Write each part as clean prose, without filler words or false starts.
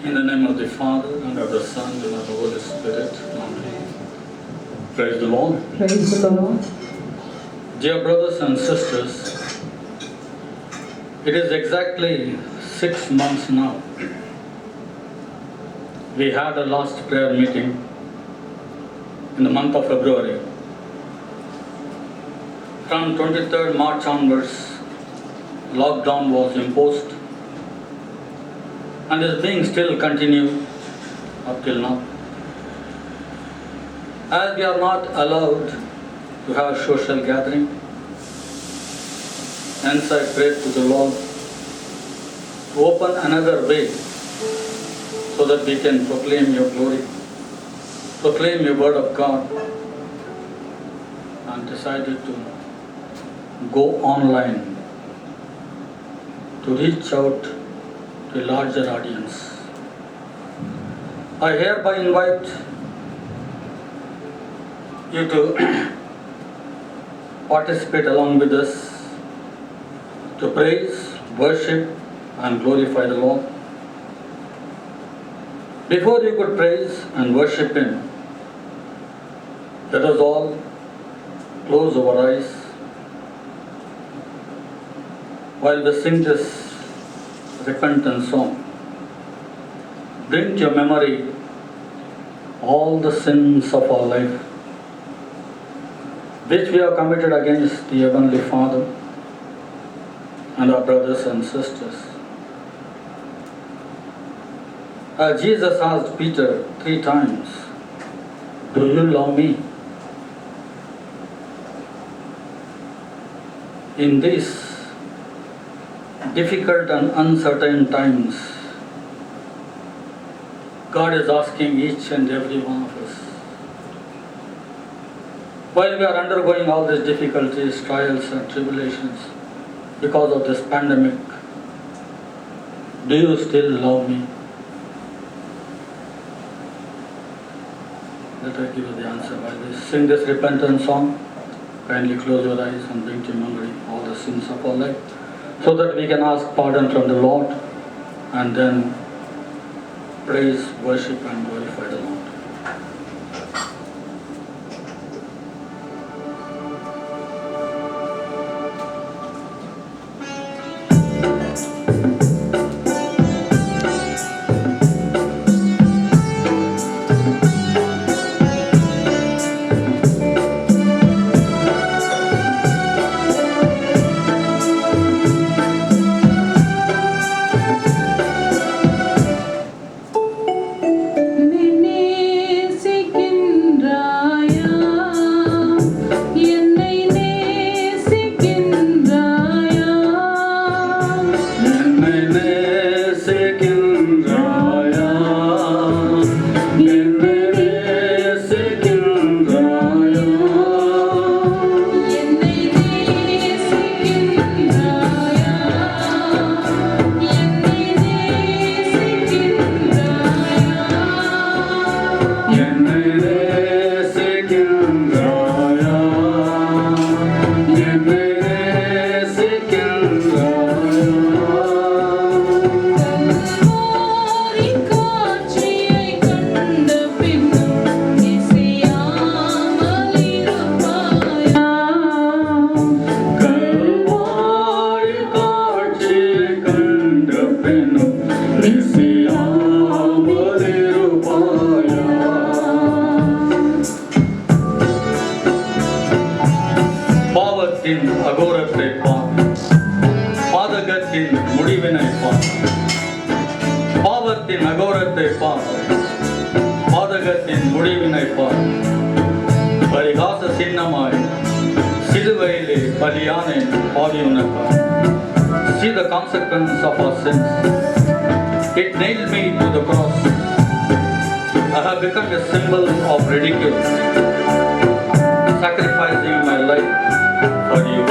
In the name of the Father, and of the Son, and of the Holy Spirit. Amen. Praise the Lord. Praise the Lord. Dear brothers and sisters, it is exactly 6 months now. We had a last prayer meeting in the month of February. From 23rd March onwards, lockdown was imposed and is being still continued up till now. As we are not allowed to have social gathering, hence I prayed to the Lord to open another way so that we can proclaim your glory, proclaim your word of God, and decided to go online to reach out to a larger audience. I hereby invite you to participate along with us to praise, worship, and glorify the Lord. Before you could praise and worship Him, let us all close our eyes while we sing this repentance song. Bring to your memory all the sins of our life which we have committed against the Heavenly Father and our brothers and sisters. As Jesus asked Peter 3 times, "Do you love me?" In these difficult and uncertain times, God is asking each and every one of us. While we are undergoing all these difficulties, trials and tribulations because of this pandemic, do you still love me? Let I give you the answer while we sing this repentance song. Kindly close your eyes and bring to memory all the sins of our life, so that we can ask pardon from the Lord and then praise, worship, and glorify the Lord. See the consequence of our sins. It nailed me to the cross. I have become a symbol of ridicule, sacrificing my life for you.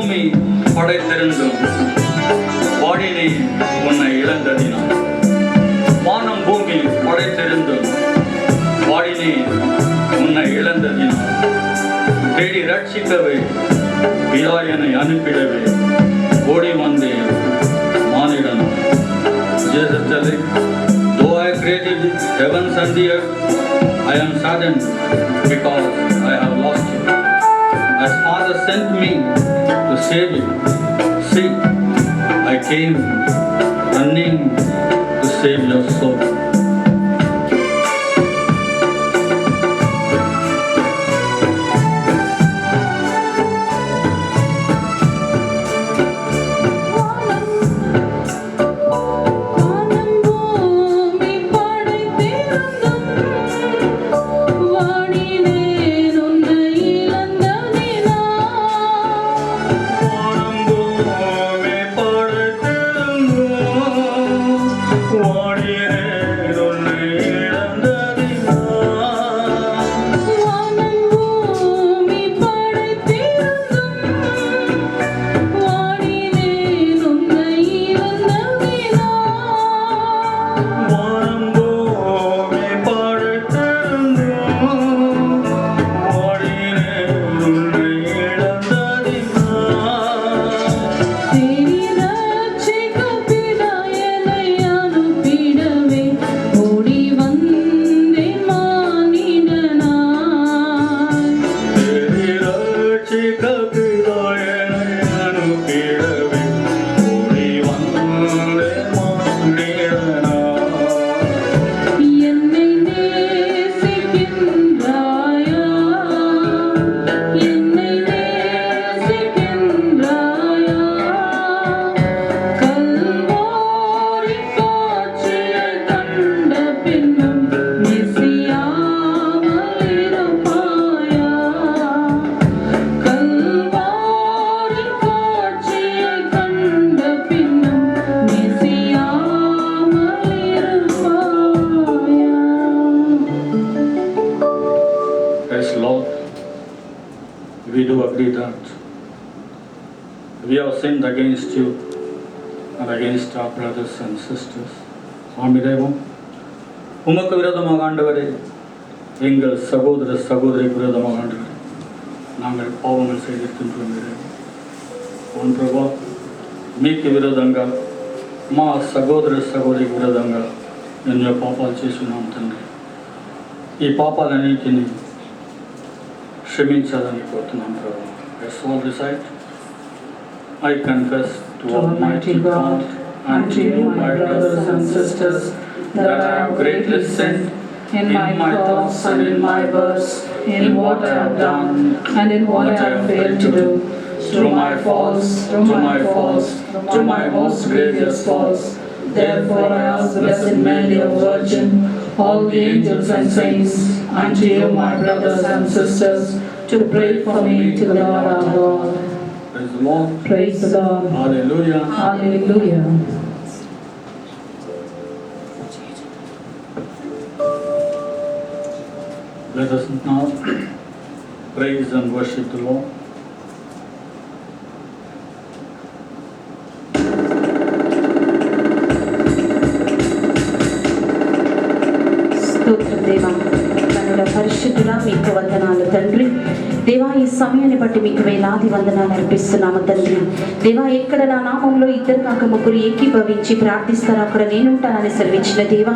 பூமி படைத்திருந்தும் வாடினே உன்னை இழந்ததினால். வானம் பூமி படைத்திருந்தும் வாடினே உன்னை இழந்ததினால். தேடி ரட்சிக்கவே பிதாயனை அனுப்பிடவே ஓடி வந்தேன் மானிடன். Jesus telling, though I created heavens and the earth, I am saddened because I have lost you. As Father sent me to save you, see, I came running to save your soul. We do agree that we have sinned against you and against our brothers and sisters. ஆமி தேவம், உமக்கு விரோதமாக ஆண்டவரே, எங்கள் சகோதர சகோதரிக்கு விரோதமாக ஆண்டவரே, நாங்கள் పాపங்கள் செய்திருக்கின்றோம். అవును ప్రభా, మీకు విరోధంగా మా సహోదర సహోదరికి విరోధంగా ఎన్నో పాపాలు చేస్తున్నాం తండ్రి. ఈ పాపాలన్నింటినీ క్షమించాలని కోరుతున్నాం ప్రభా. Let's all recite. I confess to Almighty God and to you, my brothers and sisters, that I have greatly sinned in my thoughts and in my words, in what I have done and in what I have failed to do. Through my faults, through my most grievous faults. Therefore I ask the Blessed Mary, the Virgin, all the angels and saints, and to you, my brothers and sisters, to pray for me to the Lord our God. Praise the Lord. Praise the Lord. Hallelujah. Hallelujah. Let us now praise and worship the Lord. స్తోత్రం దేవా, కనుడ పరిశుద్ధుడా, మీకు వందనాలు తండ్రి. దేవా, ఈ సమయాన్ని బట్టి మీకు వేలాది వందనాలు అర్పిస్తున్నాము తండ్రి. దేవా, ఎక్కడ నా నామంలో ఇద్దరు కాక ముగ్గురు ఏకీభవించి ప్రార్థిస్తారో అక్కడ నేనుంటానని సెలవిచ్చిన దేవా,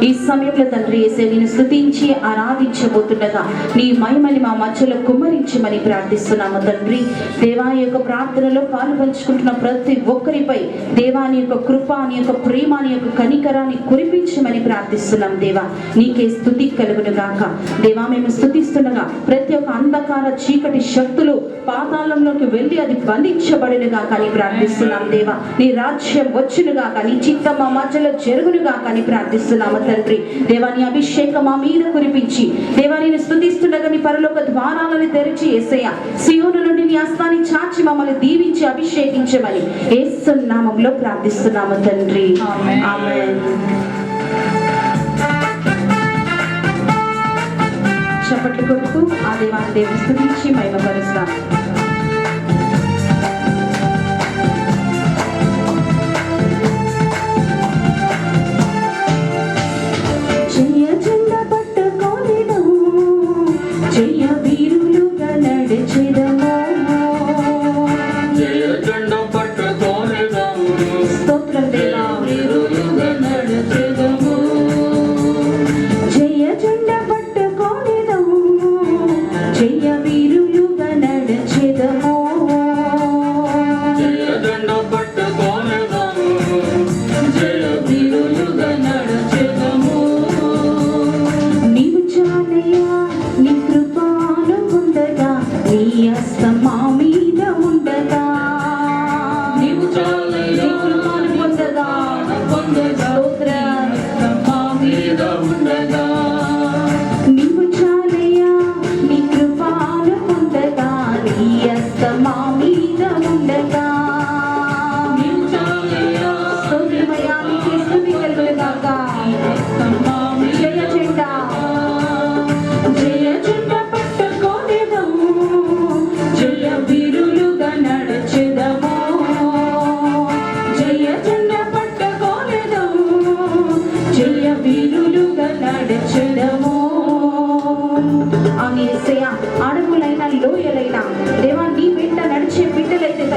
ఈ సమయంలో తండ్రి యేసే నేను స్తుతించి ఆరాధించబోతుండగా నీ మహిమని మా మధ్యలో కుమ్మరించమని ప్రార్థిస్తున్నాము తండ్రి. దేవా, ఈ యొక్క ప్రార్థనలో పాల్పంచుకుంటున్న ప్రతి ఒక్కరిపై దేవా నీ యొక్క కృప, నీ యొక్క ప్రేమ, నీ యొక్క కనికరాన్ని కురిపించమని ప్రార్థిస్తున్నాం దేవా. నీకే స్తుతి కలుగును గాక. దేవా, మేము స్తుతిస్తుండగా ప్రతి ఒక్క అంధకార చీకటి శక్తులు పాతాళంలోకి వెళ్ళి అది బంధించబడునుగా కానీ ప్రార్థిస్తున్నాం దేవా. నీ రాజ్యం వచ్చునుగా కానీ చిత్తం మా మధ్యలో జరుగునుగా కానీ ప్రార్థిస్తున్నాము తండ్రి. దేవా, నీ అభిషేకం మా మీద కురిపించి దేవా నేను స్తుతిస్తుండగా నీ పరలోక ద్వారాలను తెరిచి యేసయ్య సియోను నుండి నీ హస్తాన్ని చాచి మమ్మల్ని దీవించి అభిషేకించమని యేసు నామములో ప్రార్థిస్తున్నాము తండ్రి. ఆమేన్. చప్పట్లు కొడుతూ ఆ దేవాన్ని దేవుని స్తుతించి మహిమపరుస్తాం.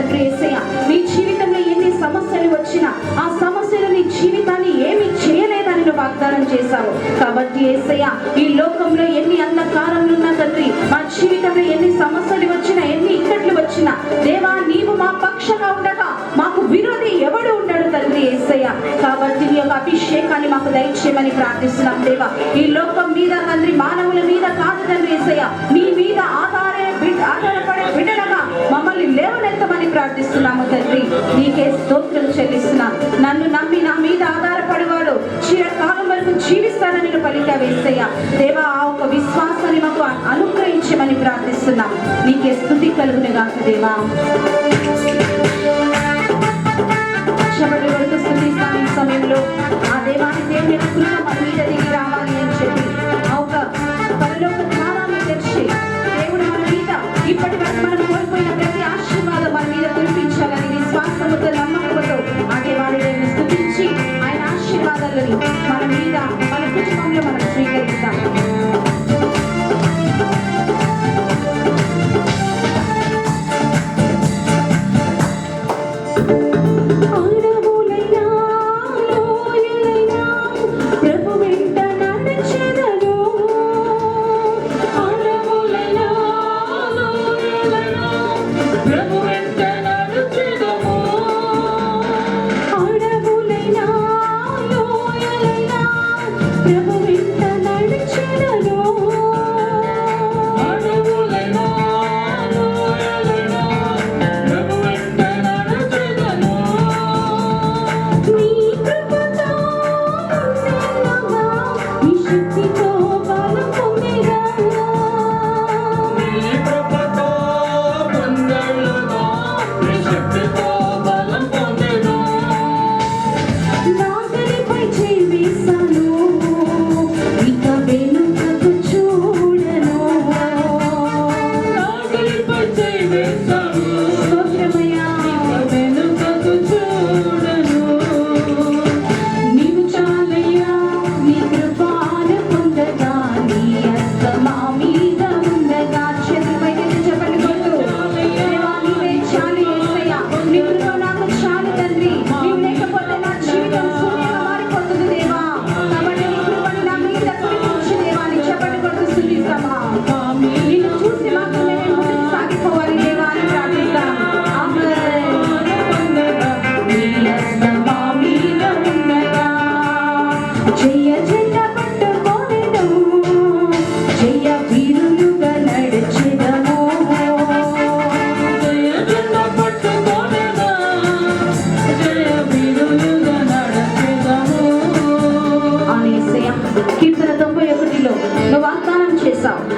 తండ్రి యేసయ్య. నీ జీవితంలో ఎన్ని సమస్యలు వచ్చినా ఆ సమస్యలు నీ జీవితాన్ని ఏమి చేయలేదని నువ్వు వాగ్దానం చేశావు. కాబట్టి యేసయ్య, ఈ లోకంలో ఎన్ని అంధకారములు ఉన్నా తండ్రి, మా జీవితంలో ఎన్ని సమస్యలు వచ్చినా, ఎన్ని ఇక్కట్లు వచ్చినా, దేవా నీవు మా పక్షంగా ఉండగా మాకు విరోధి ఎవడు ఉండడు తండ్రి యేసయ్య. కాబట్టి నీ యొక్క అభిషేకాన్ని మాకు దయచేయమని ప్రార్థిస్తున్నాం దేవా. ఈ లోకం మీద తండ్రి, మానవుల మీద కాదు తండ్రి యేసయ్య, నీ మీద ఆధారపడే బిడ్డలుగా మమ్మల్ని లేవనెత్తమని ప్రార్థిస్తున్నాము తండ్రి. నీకే స్తోత్రం చెల్లిస్తున్నాం. నన్ను నమ్మి నా మీద ఆధారపడేవాడు చిరకాలం వరకు జీవిస్తానని పలికావు యేసయ్య. దేవా, ఆ ఒక విశ్వాసాన్ని మాకు అనుగ్రహించమని ప్రార్థిస్తున్నాం. నీకే స్తుతి కలుగును గాక దేవా. చెప్పటి వరకు స్తుతిస్తాం. ఈ సమయంలో ఆ దేవాని దేవుని కృప మన మీద దిగి రావాలి అని చెప్పి ఆ ఒక పరలోక ద్వారాన్ని తెరిచి దేవుడు మన మీద ఇప్పటి వరకు మనం కోల్పోయిన ప్రతి ఆశీర్వాదం మన మీద కురిపించాలని విశ్వాసముతో నమ్మకంతో ఆ దేవాని దేవుని స్తుతించి ఆయన ఆశీర్వాదాలని మన మీద, మన కుటుంబంలో మనం స్వీకరిస్తాం.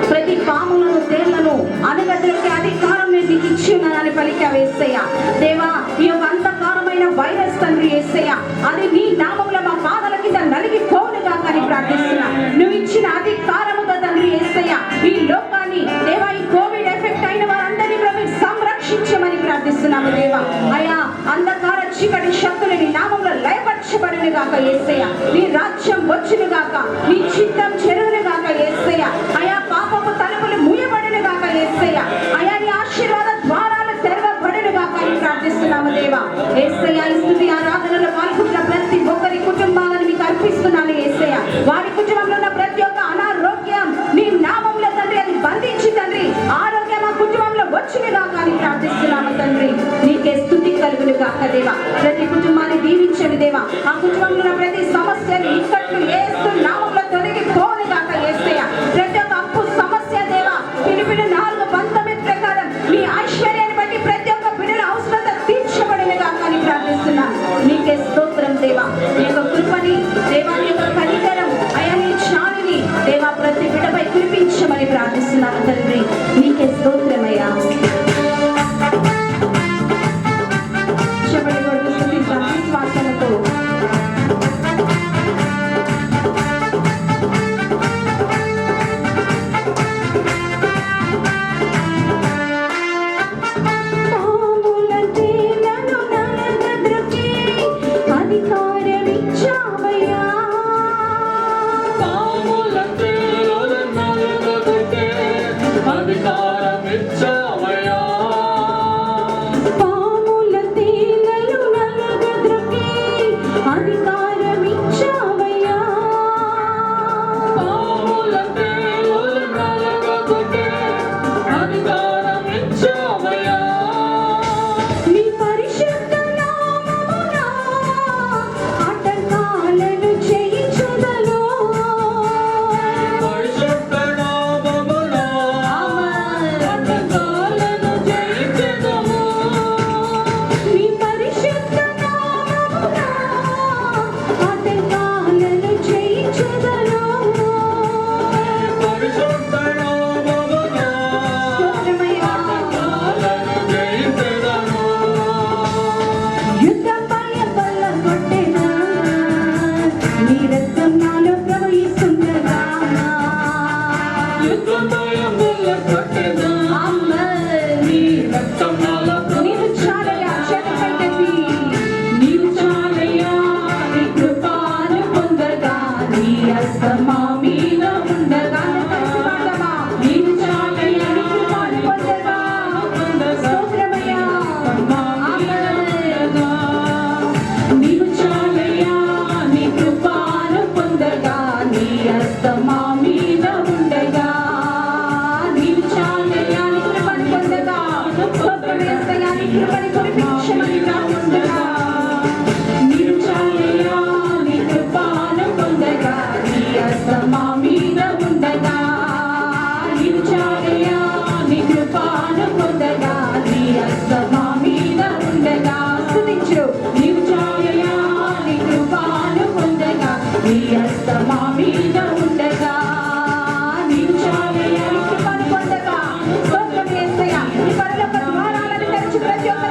ప్రతి పాములను, తేళ్లను అనగడ్డలకి అధికారం నేను నీకు ఇచ్చి ఉన్నానని పలికావు యేసయ్య. దేవా, ఈ యొక్క అంధకారమైన వైరస్ తండ్రి యేసయ్య, అది నీ నామములో మా పాదాల కింద నలిగిపోనుగా అని ప్రార్థిస్తున్నా. నువ్వు ఇచ్చిన అధికారముతో తండ్రి యేసయ్య, ఈ లోకాన్ని దేవా, ఈ కోవిడ్ ఎఫెక్ట్ అయిన వారందరినీ కూడా మీరు సంరక్షించమని ప్రార్థిస్తున్నాము దేవా. అయా, అంధకార చీకటి శక్తులు నీ నామంలో లయపరచబడును గాక యేసయ్య. నీ రాజ్యం వచ్చును గాక, నీ చిత్తం చెరువును గాక యేసయ్య. అయా, పాపపు తలుపులు మూయబడును గాక యేసయ్య. అయా, నీ ఆశీర్వాద ద్వారాలు తెరవబడును గాక అని ప్రార్థిస్తున్నాము దేవా. యేసయ్య, ఈ స్తుతి ఆరాధనలో పాల్గొన్న ప్రతి ఒక్కరి కుటుంబాలను మీకు అర్పిస్తున్నాను యేసయ్య. వారి కుటుంబంలో ఉన్న ప్రతి ఒక్క అనారోగ్యం నీ నామంలో తండ్రి అది బంధించి తండ్రి ఆరోగ్యం ఆ కుటుంబంలో వచ్చును గాక అని ప్రార్థిస్తున్నాము తండ్రి. నీకే స్తుతి కలుగును గాక దేవా. ప్రతి కుటుంబాన్ని దీవించండి దేవా. ఆ కుటుంబంలో ఉన్న ప్రతి సమస్యలు ఇక్కట్లు యేసు నామంలో తొలగిపోను గాక యేసయ్య. ప్రతి ఒక్క అప్పు సమస్య దేవా, ఫిలిప్పీయులు 4:19 ప్రకారం నీ ఐశ్వర్యాన్ని బట్టి ప్రతి ఒక్క బిడ్డల అవసరత తీర్చబడును గాక అని ప్రార్థిస్తున్నాను. నీకే స్తోత్రం దేవా. నీ యొక్క కృపని దేవా, నీ యొక్క కనికరం అయా, నీ చాలిని దేవా ప్రతి బిడ్డపై కురిపించమని ప్రార్థిస్తున్నాను తండ్రి. నీకే స్తోత్రమయ్యా. చెప్పండి కొడుకు, స్తుతిద్దాం విశ్వాసంతో. అధికారం ఇచ్చావయ్యా.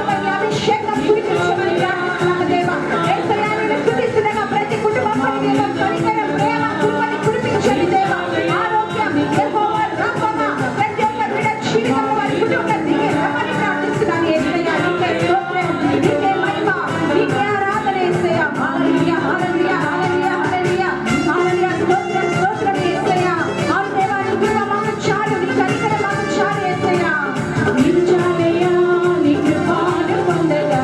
కుటుంబంపై నీ అభిషేకం కురిపించమని ప్రార్థిస్తున్నాము దేవా. యేసయ్యా నిన్ను స్తుతిస్తుండగా ప్రతి కుటుంబంపై నీ యొక్క కనికరం, ప్రేమ, కృపని కురిపించండి దేవా. ఆరోగ్యం యెహోవా రాఫా ప్రతి ఒక్క బిడ్డ జీవితంలో వారి కుటుంబం దిగి రమ్మని ప్రార్థిస్తున్నాను యేసయ్యా. నీకే స్తోత్రం, నీకే మహిమ, నీకే ఆరాధన యేసయ్యా. హల్లెలూయా హల్లెలూయా హల్లెలూయా హల్లెలూయా హల్లెలూయా. స్తోత్రం స్తోత్రం యేసయ్యా. అవును దేవా, నీ కృప మాకు చాలు, నీ కనికరం మాకు చాలు యేసయ్యా. నీకు చాలయ్యా, నీ కృపను పొందగా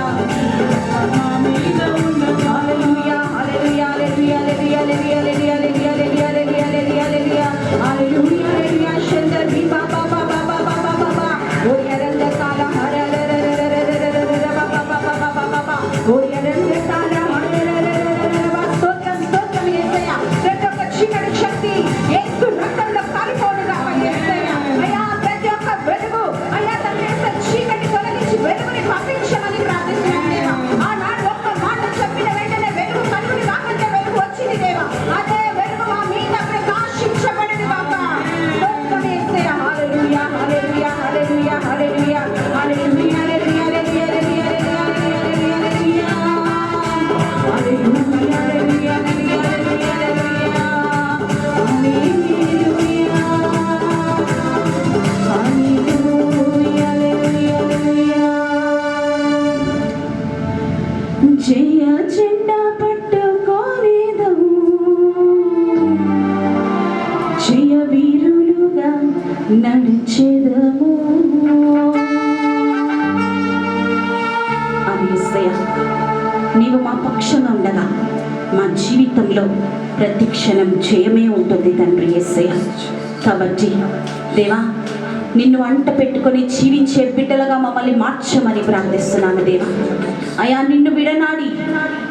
మా మీద ఉన్న హల్లెలూయా హల్లెలూయా హల్లెలూయా హల్లెలూయా హల్లెలూయా హల్లెలూయా హల్లెలూయా హల్లెలూయా హల్లెలూయా హల్లెలూయా శందర్ బి బాబా బాబా బాబా బాబా ఓ యరంద కాల హరరరరరరరరరర బాబా బాబా బాబా బాబా ఓ యరంద కాల హరరరరరరరర. స్తోత్రం స్తోత్రం యేసయ్యా. ప్రతి ఒక్క చీకటి శక్తి యేసు రక్తంలో కాలిపోనుగా యేసయ్యా. అయ్యా ప్రతి ఒక్క వెలుగు అయ్యా తండ్రి యేసు చీకటి తొలగించి వెలుగుని పంపించమని ప్రార్థిస్తున్నాను దేవా. ఆనాడు ఒక్క మాట చెప్పిన వెంటనే వెలుగు కలుగుని రాకంటే వెలుగు వచ్చింది దేవా. అదే వెలుగు మా మీద ప్రకాశించబడింది బాబా. స్తోత్రం యేసయ్యా. హల్లెలూయా హల్లెలూయా హల్లెలూయా హల్లెలూయా హల్లెలూయా హల్లెలూయా హల్లెలూయా హల్లెలూయా హల్లెలూయా హల్లెలూయా జయ జెండా పట్టుకోలేదము, జయ వీరులుగా నడిచెదము. అని యేసయ్యా, నీవు మా పక్షంగా ఉండగా మా జీవితంలో ప్రతి క్షణం జయమే ఉంటుంది తండ్రి యేసయ్యా. కాబట్టి దేవా, నిన్ను అంట పెట్టుకొని జీవించే బిడ్డలుగా మమ్మల్ని మార్చమని ప్రార్థిస్తున్నాను దేవా. అయా నిన్ను విడనాడి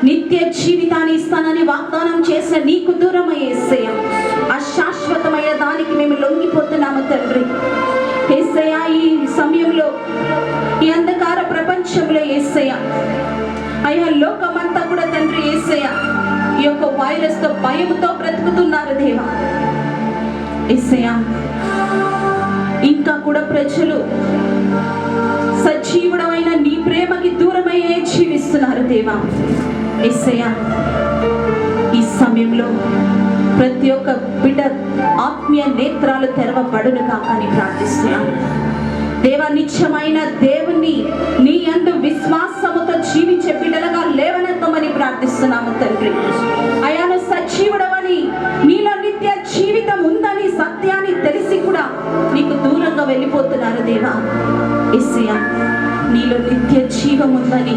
నిత్య జీవితాన్ని ఇస్తానని వాగ్దానం చేసిన నీకు దూరమయ్యే యేసయ్యా, అశాశ్వతమైన దానికి మేము లొంగిపోతున్నాము తండ్రి యేసయ్యా. ఈ సమయంలో ఈ అంధకార ప్రపంచంలో యేసయ్యా, అయ్యా లోకమంతా కూడా తండ్రి యేసయ్యా ఈ యొక్క వైరస్ తో భయంతో బ్రతుకుతున్నారు దేవా. యేసయ్యా, ఇంకా కూడా ప్రజలు సజీవుడమైన నీ ప్రేమకి దూరమయ్యే జీవిస్తున్నారు దేవా. యేసయ్యా, ఈ సమయంలో ప్రతి ఒక్క బిడ్డ ఆత్మీయ నేత్రాలు తెరవబడును కాకని ప్రార్థిస్తున్నాను దేవా. నిత్యమైన దేవుణ్ణి నీ యందు విశ్వాసముతో జీవించే బిడ్డలుగా లేవనెత్తమని ప్రార్థిస్తున్నాము తండ్రి. అయాను సజీవుడవని, నీలో నిత్య జీవితం ఉందని సత్యాన్ని తెలిసి కూడా నీకు దూరంగా వెళ్ళిపోతున్నారు దేవా. యేసయ్యా, నీలో నిత్య జీవం ఉందని